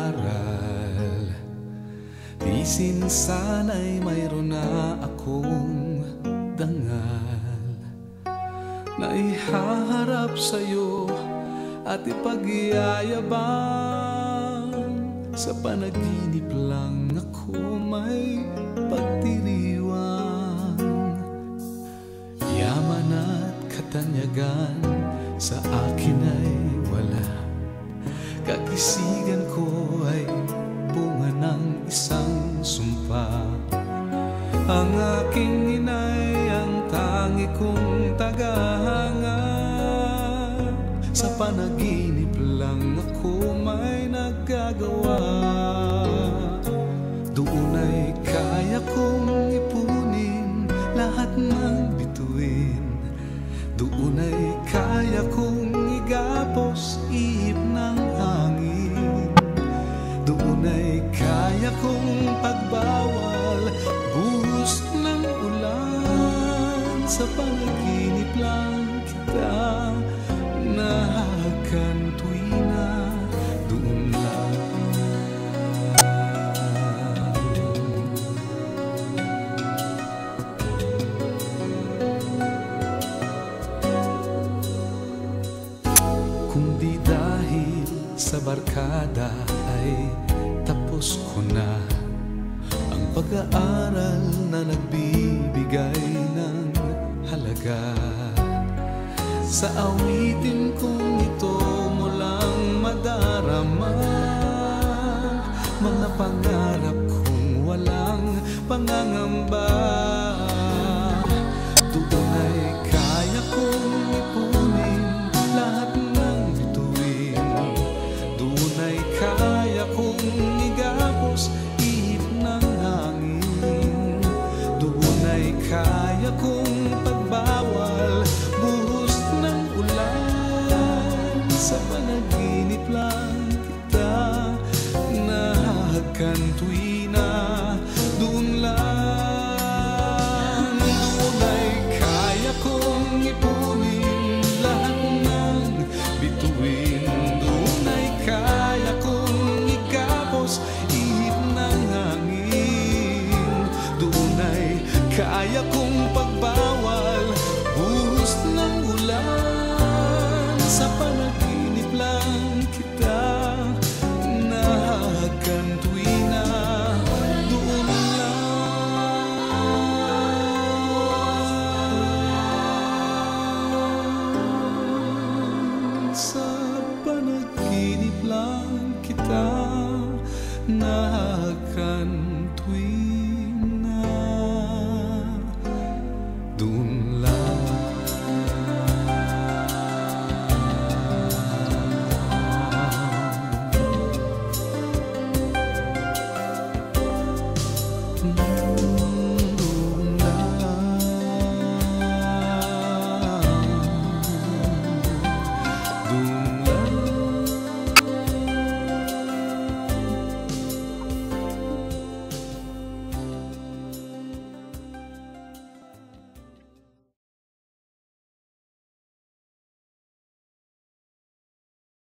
pag-aaral, tisin sana'y mayroon na akong dangal na ihaharap sa'yo at ipag-iayabang. Sa panaginip lang ako may pagdiriwang, yaman at katanyagan sa akin ay wala. Kagisigan ko ay bunga ng isang sumpa. Ang aking inay ang tangi kong tagahanga. Sa panaginip lang ako may nagagawa. Doon ay kaya kong ipunin lahat ng bituin. Doon ay kaya kong igapos ihip ng hangin. Doon ay kaya kong pagbawal buhos ng ulan. Sa panaginip lang kita nahakan tuwina. Doon lang. Kung di dahil sa barkada ay tapos ko na ang pag-aaral na nagbibigay ng halaga. Sa awitin kong ito mo lang madarama mga pangarap kong walang pangangamba. Doon ay kaya kong ipunin lahat ng bituin. Doon ay kaya kong igapos ihip ng hangin. Doon ay kaya kong pagbawal buhos ng ulan. Sa panaginip lang kita nahakan tuwina. Doon lang. Doon ay kaya kong ipunin lahat ng bituin. Doon ay kaya kong igapos ihip ng hangin. Doon ay kaya kong pagbawal buhos ng ulan. Sa panaginip lang kita nahakan tuwina. Doon lang. Sa panaginip lang kita nahakan